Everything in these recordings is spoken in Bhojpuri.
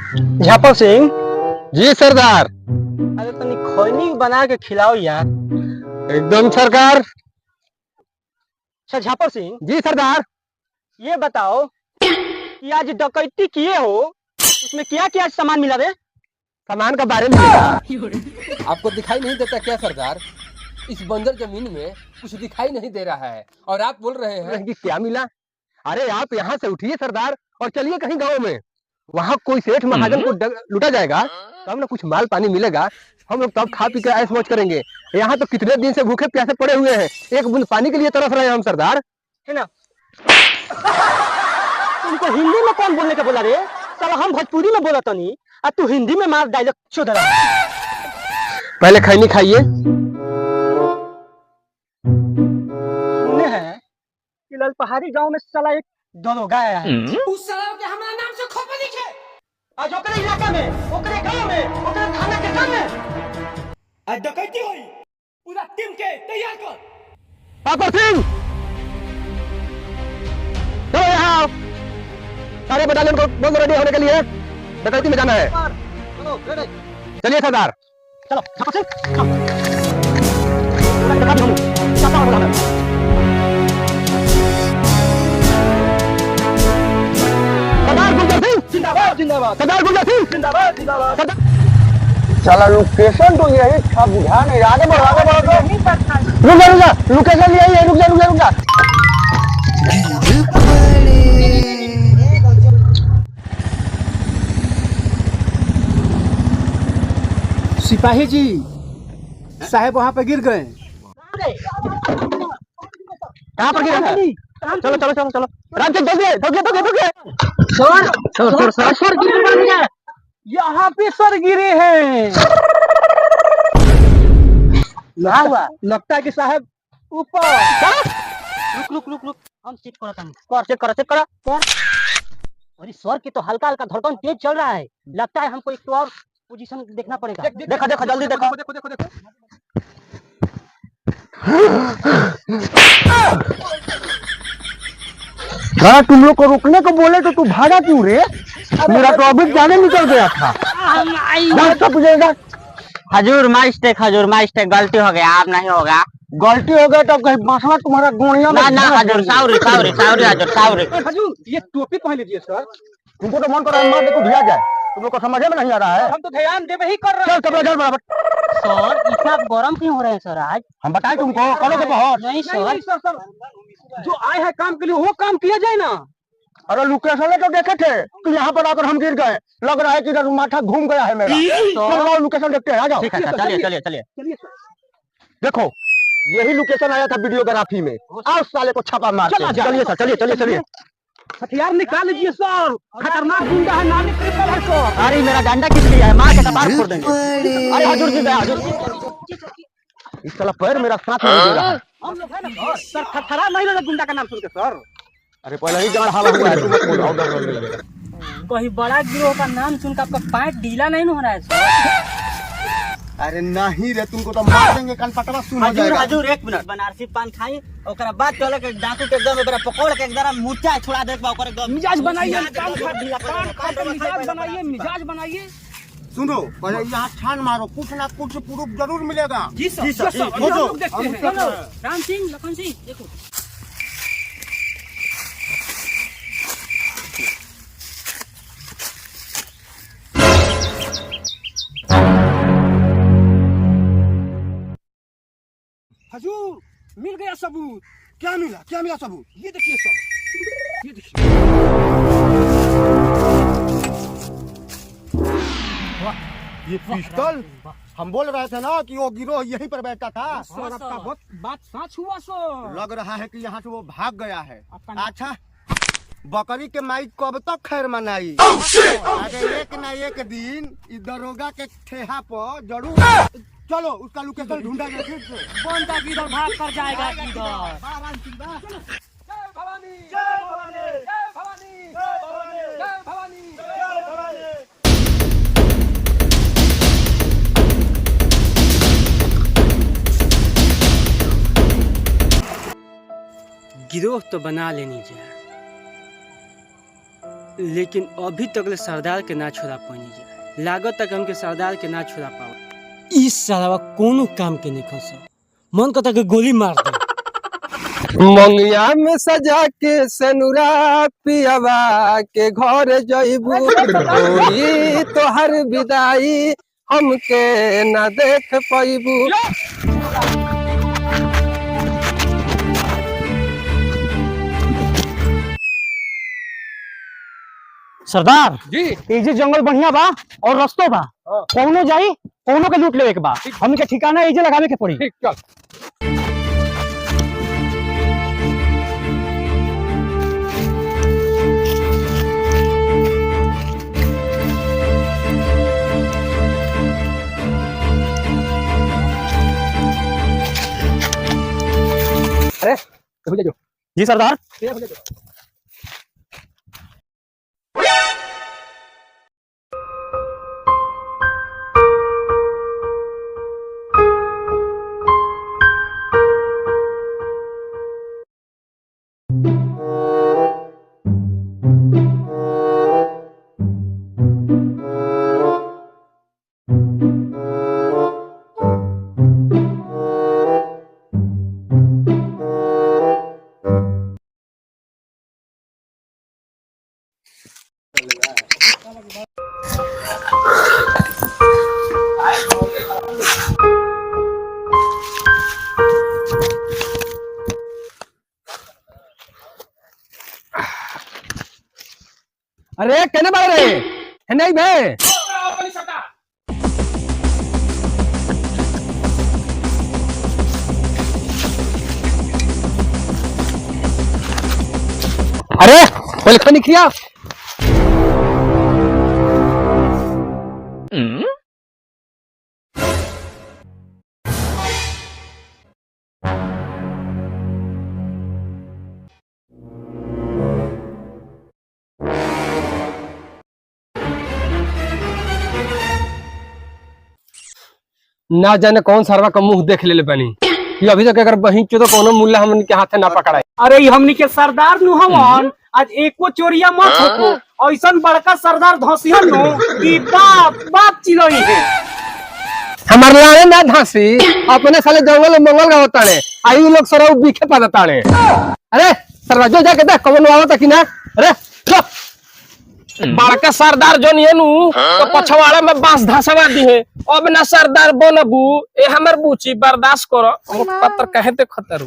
झापर सिंह, जी सरदार। अरे तनी खैनी बना के खिलाओ यार। एकदम सरकार। अच्छा झापर सिंह, जी सरदार। ये बताओ कि आज डकैती किए हो, उसमें क्या क्या सामान मिला रे? सामान का बारे में आपको दिखाई नहीं देता क्या सरदार? इस बंजर जमीन में कुछ दिखाई नहीं दे रहा है और आप बोल रहे हैं कि क्या मिला? अरे आप यहाँ से उठिए सरदार और चलिए कहीं गांव में। वहाँ कोई सेठ महाजन को लूटा जाएगा, तब ना कुछ माल पानी मिलेगा। हम लोग तब खा पी के ऐश मौज करेंगे। यहाँ तो कितने दिन से भूखे प्यासे पड़े हुए हैं, एक बूंद पानी के लिए तरस रहे हैं हम सरदार, है ना? तुमको हिंदी में कौन बोलने का बोला रे? साला हम भोजपुरी में बोला तनी, अब तू हिंदी में मार डायलॉग चोद रहा है। पहले खैनी खाइए। सुने हैं कि लाल पहाड़ी गांव में साला एक दरोगा आया है। उस साला के हमारा नाम से खोपा दिखे। आज ओकरे इलाका में, ओकरे गांव में, ओकरे थाना के सामने आज डकैती हुई। पूरा टीम के तैयार कर। पापा सिंह, चलो यहाँ आओ। सारे बटालियन को बंद रेडी होने के लिए डकैती में जाना है। चलो रेडी। चलिए सरदार। चलो झापर सिंह, चलो। सरदार गुलजार सिंह जिंदाबाद जिंदाबाद सरदार गुलजार सिंह जिंदाबाद जिंदाबाद। चला लोकेशन तो यही था, बुझा नहीं। आगे बढ़ो आगे बढ़ो। रुक जा रुक जा, लोकेशन यही है। रुक जा रुक जा रुक जा। सिपाही जी साहब वहाँ पे गिर गए। कहाँ पर गिरा है? चलो चलो चलो चलो रामचंद्र जल्दी। सर गिरे, यहाँ पे सर गिरे हैं। लगता है कि साहब ऊपर। रुक हम चेक करा। अरे सर की तो हल्का हल्का धड़कन तेज चल रहा है, लगता है हमको एक और पोजीशन देखना पड़ेगा। देखा जल्दी देखो। तुम लोग को रुकने को बोले तो तू भागा क्यों रे? मेरा तो अभी जाने निकल गया था। हजूर माइस्टेक गलती हो गया, आप नहीं होगा। गलती हो गई तो कहीं मसला तुम्हारा गोलियां में ना हजूर, सॉरी हजूर। हजूर ये टोपी पहन लीजिए सर। तुमको तो मन कर रहा है मार दे, ढिया जाए। तुम लोग को समझ में नहीं आ रहा है। हम तो ध्यान दे ही कर रहे चल चल बराबर। सर इतना गरम क्यों हो रहे हैं सर आज? हम बताए तुमको, करो तो बहुत। नहीं हैं। सर जो आए हैं काम के लिए वो काम किया जाए ना। अरे लोकेशन तो देखे थे कि यहाँ पर आकर हम गिर गए। लग रहा है कि इधर माथा घूम गया है मेरा। चलो लोकेशन देखते हैं, आ जाओ। चलिए। देखो यही लोकेशन आया था वीडियोग्राफी में। आओ साले को छापा मार। चलिए सर, चलिए। हथियार निकाल लीजिए सर, खतरनाक गुंडा है, नानी ट्रिपल है सर। अरे मेरा डंडा किस लिए है? मार के कपार फोड़ देंगे। अरे हजूर जी गया, हजूर। इस साला पैर मेरा साथ नहीं दे रहा है। हम लोग है ना सर, खतरा नहीं लगा गुंडा का नाम सुन के सर। अरे पहले ही जान हाल हुआ है, तुम मत बोलो, और डर लगेगा। कोई बड़ा गिरोह का नाम सुनकर आपका पैंट ढीला नहीं हो रहा है सर? अरे नहीं रे, तुमको तो मार देंगे, कान पटवा सुन हो जाएगा। हजूर एक मिनट, बनारसी पान खाई ओकरा बाद चले के डाकू के एकदम एकरा पकड़ के एकदम मुर्चा छुड़ा दे बा ओकरे गम। मिजाज बनाइए, मिजाज बनाइए। सुनो पहले यहाँ छान मारो, कुछ ना कुछ प्रूफ जरूर मिलेगा। जी सर। चलो राम सिंह, लखन सिंह देखो। हजूर मिल गया सबूत। क्या मिला सबूत? ये देखिए सर, ये देखिए। ये पिस्टल हम बोल रहे थे ना कि वो गिरोह यहीं पर बैठा था। सर आपका बात सच हुआ सर। लग रहा है कि यहाँ से वो भाग गया है। अच्छा बकरी के माई कब तक खैर मनाई? अरे एक ना एक दिन इस दरोगा के ठेहा पर जरूर। चलो उसका लोकेशन ढूंढा जाए फिर से। बंदा किधर भाग कर जाएगा किधर? जय भवानी, जय भवानी, जय भवानी, जय भवानी, जय भवानी, जय भवानी। गिरोह तो बना लेनी चाहिए, लेकिन अभी तक ले सरदार के ना छोड़ा पानी जा। लागत तक हमके सरदार के ना छोड़ा पाओ। इस सारा कोनो काम के नहीं खस। मन करता के गोली मार दे। मंगिया में सजा के सनुरा पियावा के घर जइबू होई तोहर विदाई हमके न देख पाइबू। सरदार जी ये जे जंगल बढ़िया बा और रस्तो बा, कौनो जाई कौनो के लूट लेवे के बा। हमके ठिकाना एजे लगावे के पड़ी। ठीक चल। अरे हो जा। जी सरदार। अरे कहने बारे है नहीं बे। अरे पहले खानी खिया। ना जाने कौन सरवा का मुंह देख ले बनी कि अभी तक अगर बही चो तो कोनो मुल्ला हमन के हाथे ना पकड़ाई। अरे ये हमनी के सरदार नु हमन आज एको चोरिया मत होको। ऐसन बड़का सरदार धसिहन नु कि बाप बाप चिलोई है। हमार लाने ना धांसी अपने साले जंगल में मंगल का होता है। आई लोग सराउ बीखे पा देता है। अरे सरवा जो जाके देख कौन आवता कि ना। अरे बड़का सरदार जो नहीं नु तो पछवाड़ा में बांस धसवा दी है। अब ना सरदार बनबू ए हमर बूची बर्दाश्त करो। पत्थर कहे ते खतरू।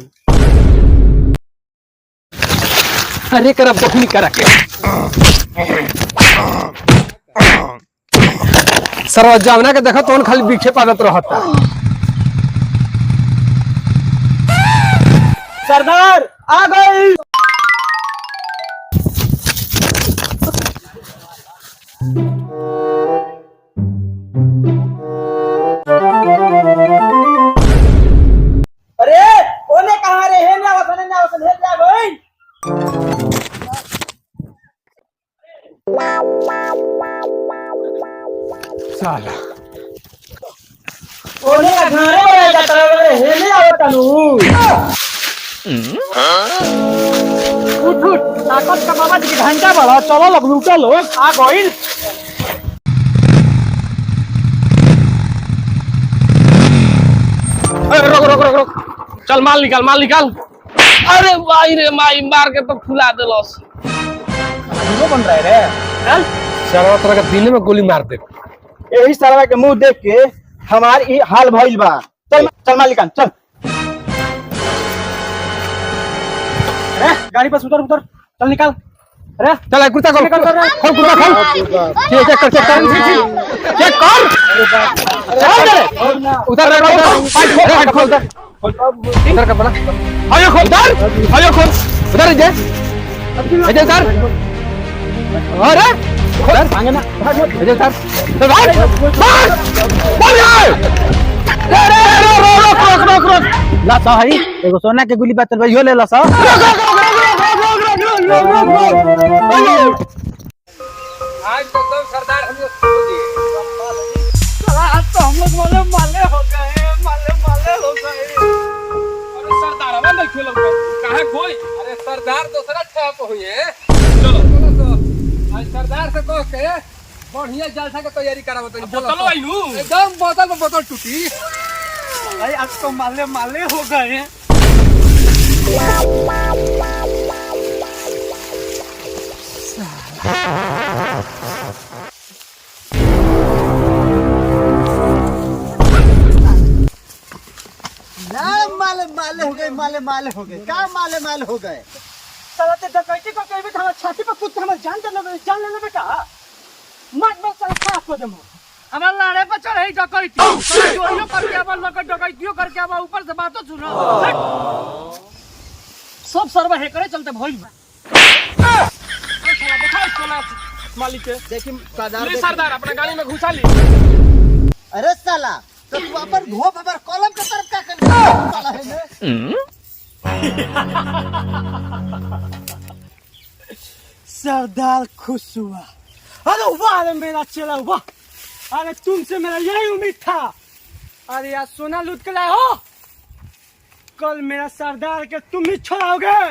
अरे करा बहनी करा के सरवा जावना के देखा तो खाली बीखे पादत रहता। सरदार आ गई। अरे ओने कहां रे हे ना वसन हे जा गई। साला ओने का घरे बड़ा जाता रे हे ने आवता नु। उठ उठ ताकत का बाबा जी के घंटा बड़ा चलो लोग लूटा लो आ गइल। रुक रुक रुक रुक चल माल निकाल माल निकाल। अरे भाई रे माई मार के तो फुला देलस। वो बन रहा है रे। चल सरवा तोरा के दिल में गोली मार दे। यही सरवा के मुंह देख के हमार ई हाल भइल बा। चल चल मालिकान चल। अरे गाड़ी पर उतर उतर चल निकाल। अरे चल कुर्ता खोल खोल कुर्ता खोल। चेक कर चेक कर उधर फाइट खोल इधर का बड़ा आयो खोल उधर जा अजय सर। अरे खोल मांगे ना अजय सर तो भाग बोल रे रोक ला सही एगो सोना के गुली बात भाई हो ले ला सा। आज तो सरदार हम लोग तो हम लोग माले हो गए हो गए। अरे सरदार हवा नहीं खेलो कहां कोई। अरे सरदार दूसरा ठप हुए चलो चलो आज सरदार से कह के बढ़िया जलसा के तैयारी करावो तनी। बोतलो आई नु एकदम बोतल में बोतल टूटी। भाई अब तो माले माले हो गए हैं। माले माले हो गए, माले माले हो गए, क्या माले माले हो गए? साला ते डकैती को कहबे त हमर छाती पर कुछ हमर जान ले बेटा। मत मत साला साफ कर देमो। हमार लाड़े पर चढ़े डकैती चोरियो करके आवा लगे डकैतियो करके आवा ऊपर से बातों सुनो। सब सरवा हे करे चलते भइल बा। साला देखा सोना मालिक के देखिए सरदार, ले सरदार अपना गाड़ी में घुसा ली। अरे साला तो तू अपन घोप पर कॉलम के तरफ क्या कर साला है ने? सरदार खुश हुआ। अरे वाह रे मेरा चला वाह। अरे तुमसे मेरा यही उम्मीद था। अरे यार सोना लूट के लाए हो। कल मेरा सरदार के तुम ही छोड़ाओगे।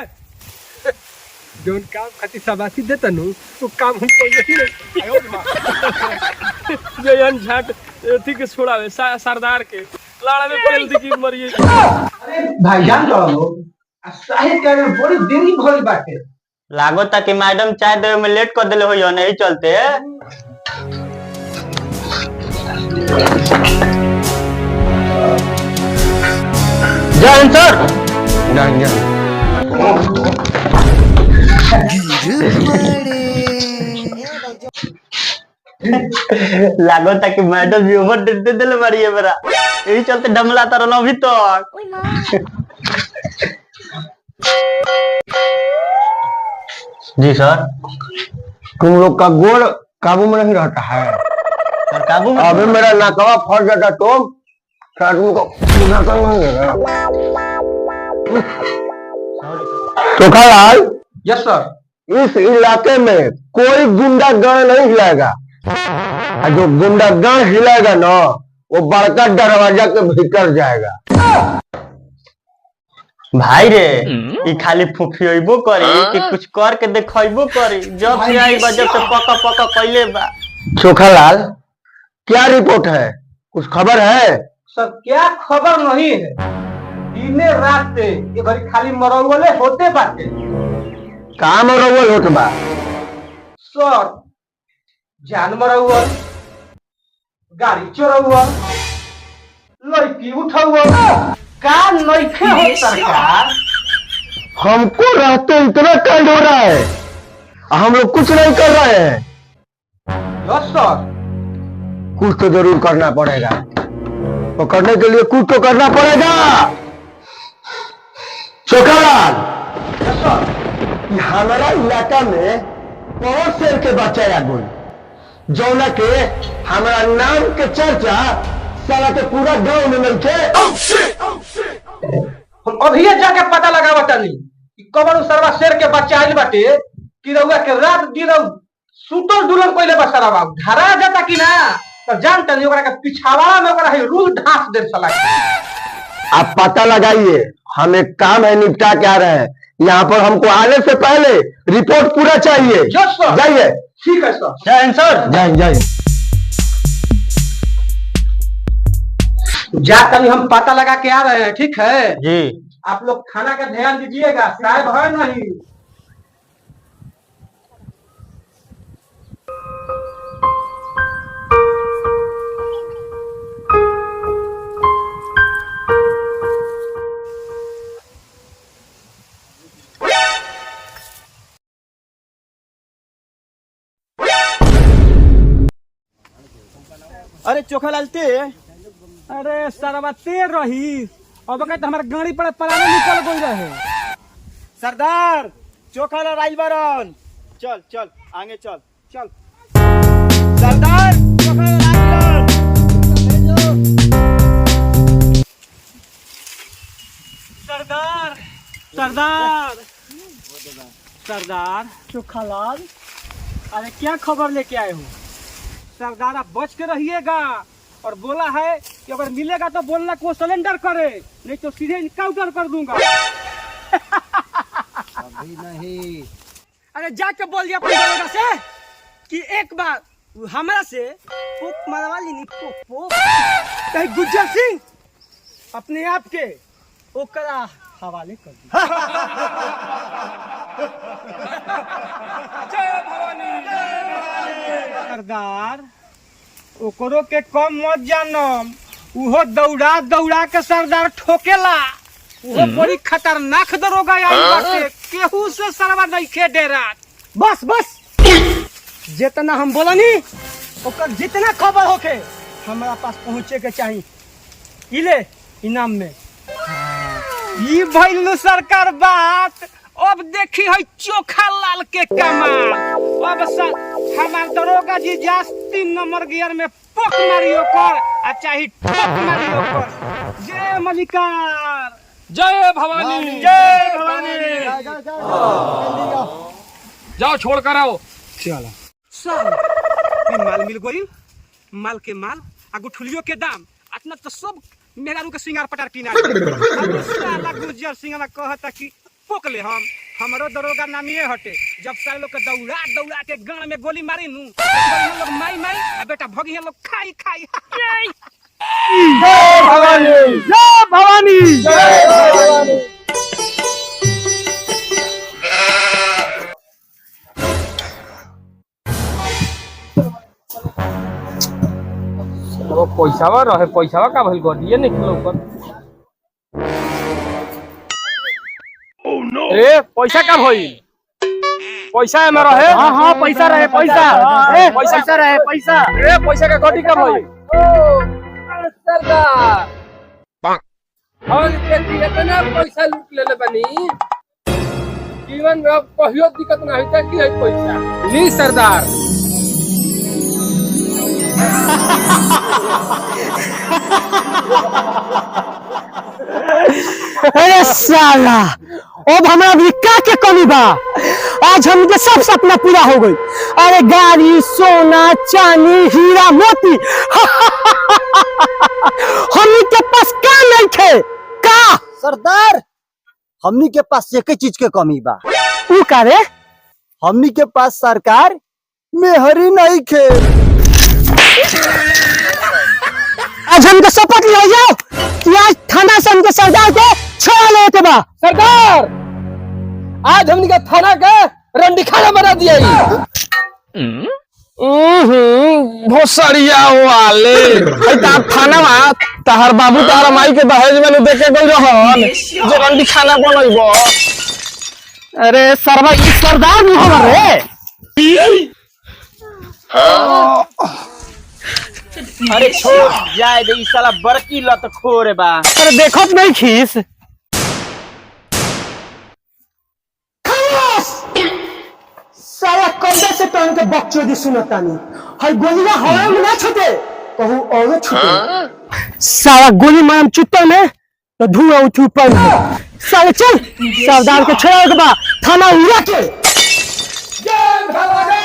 जोन काम खातिर शाबाशी देता नु वो काम हमको यही नहीं। जयन झाट एथी के छोड़ावे सरदार के लाड़ा में पेल दी की मरिए। भाईजान चलो साहिब के बड़ी देरी भइल बाटे। लागो ता कि मैडम चाय देवे में लेट कर देले होयो, नहीं चलते। जय सर। लागो ता कि मैडम भी ओवर दे देले मारिए मेरा, यही चलते डमला तरल अभी तक। जी सर। तुम लोग का गोल काबू में नहीं रहता है। सर काबू में अभी मेरा नाकवा फट जाता तो तुमको चोखालाल। यस सर। इस इलाके में कोई गुंडा गण नहीं हिलाएगा। और जो गुंडा गण हिलाएगा ना वो बड़का दरवाजा के भीतर जाएगा। भाई रे ई खाली फुफियबो करी कि कुछ कर के देखइबो करी। जब से आई बा, जब से पका पका कइले बा। चोखालाल क्या रिपोर्ट है, कुछ खबर है? सर क्या खबर नहीं है, दिने रात ये घड़ी खाली मरौले होते बाटे। काम और होत बा सर जानवर हुआ, गाड़ी चोरौआ, लड़की उठाउआ, का नइखे हो सरकार। हमको रहते इतना कांड हो रहा है, हम लोग कुछ नहीं कर रहे हैं। यस सर। कुछ तो जरूर करना पड़ेगा, तो करने के लिए कुछ तो करना पड़ेगा। चोखालाल, यस सर। हमारा इलाका में बहुत शेर के बच्चा आ गई, जौना के हमारा नाम के चर्चा साला के पूरा गांव में मिलके। हम अभी जाके पता लगावा तनी कि कबर सरवा शेर के बच्चा आइल बाटे कि रउआ के रात दिन सुतल दुलन कोइले बा सरवा धरा जाता कि ना, तो जान तनी ओकरा के पिछावाड़ा में ओकरा है रूल ढांस दे सला। आप पता लगाइए, हम एक काम है निपटा के आ रहे हैं। यहाँ पर हमको आने से पहले रिपोर्ट पूरा चाहिए। यस सर। जाइए। ठीक है सर। जय सर। जाइए जाइए। जा तनी हम पता लगा के आ रहे हैं, ठीक है जी। आप लोग खाना का ध्यान दीजिएगा, साहब है नहीं। अरे चोखालाल ते अरे सरवा ते रही अब कहते हमारे गाड़ी पर पलाने निकल गई रहे। सरदार चोखालाल राजबरन चल चल आगे चल चल। सरदार चोखालाल राजबरन। सरदार सरदार सरदार चोखालाल, अरे क्या खबर लेके आए हो? सरदार आप बच के रहिएगा, और बोला है कि अगर मिलेगा तो बोलना को सरेंडर करे, नहीं तो सीधे इनकाउंटर कर दूंगा। अभी नहीं। अरे जाके बोल दिया अपने दरोगा से कि एक बार वो हमरा से पोक मारवा ली पोक पोक कहीं गुज्जर सिंह अपने आप के ओकरा हवाले कर दी। जय भवानी। सरदार ओकरो के कम मत जानम, उहो दौड़ा दौड़ा के सरदार ठोकेला। वो बड़ी खतरनाक दरोगा आई बाटे, केहू से सरवा नइखे डेरात। बस बस जितना हम बोलनी ओकर जितना खबर होके हमारा पास पहुंचे के चाहिए। इले इनाम में ई भइल सरकार बात। अब देखी है चोखा लाल के कमाल। अब हमार दरोगा जी जास 3 नंबर गियर में पोक मारी ओकर आ चाहे ठोक मारी ओकर। जय मलिकार, जय भवानी। जय भवानी। जाओ छोड़ कर आओ। चलो सब माल मिल गई, माल के माल आ गुठलियों के दाम इतना तो सब मेरा के सिंगार पटार किना साला गुजर सिंगार कहता कि पोक ले हमरो दरोगा नामिए हटे। जब सारे लोग के दौड़ा दौड़ा के गांव में गोली मारी नू लोग माई माई आ बेटा भगी लोग खाई खाई। जय भवानी, जय भवानी, जय भवानी। वो पैसावा रहे, पैसावा का भइल गडिए नहीं खेलो ऊपर। ए पैसा का भइल? पैसा में रहे। हां हां पैसा रहे, पैसा ए पैसा रहे, पैसा ए पैसा का गड्डी का भइल? ओ सरदार और देखिए इतना पैसा लूट लेले बनी, जीवन में अब कहियो दिक्कत ना होता कि है पैसा ली सरदार। अरे साला अब हमारा का के कमी बा? आज हमके सब सपना पूरा हो गई। अरे गाड़ी, सोना, चांदी, हीरा मोती हमनी के पास का नहीं थे का? सरदार हमनी के पास एक चीज के कमी बा। ऊ का रे? हमनी के पास सरकार मेहरी नहीं खे। आज हमके शपथ ले जाओ कि आज थाना से हमके सरदार के छोड़ा ले के बा। सरदार आज हमने का थाना का रंडी खाना बना दिया। भोसड़िया वाले थाना में तहर बाबू तहर माई के दहेज में देखे गई रहन जो रंडी खाना बनइबो। अरे सरवा ई सरदार नहीं हो रे। अरे छोड़ जाए दे, ई साला बड़की लत खोरे बा। अरे देखो नहीं खीस साला कंधे से तो इनके बच्चों दी सुनतानी हर गोलियां हवा में ना छूटे कहूं और छूटे। साला गोली मारम चुत्ता में तो धुआं उठी ऊपर में। साले चल सरदार के छोड़ के बा थाना उड़ा के। जय भवानी।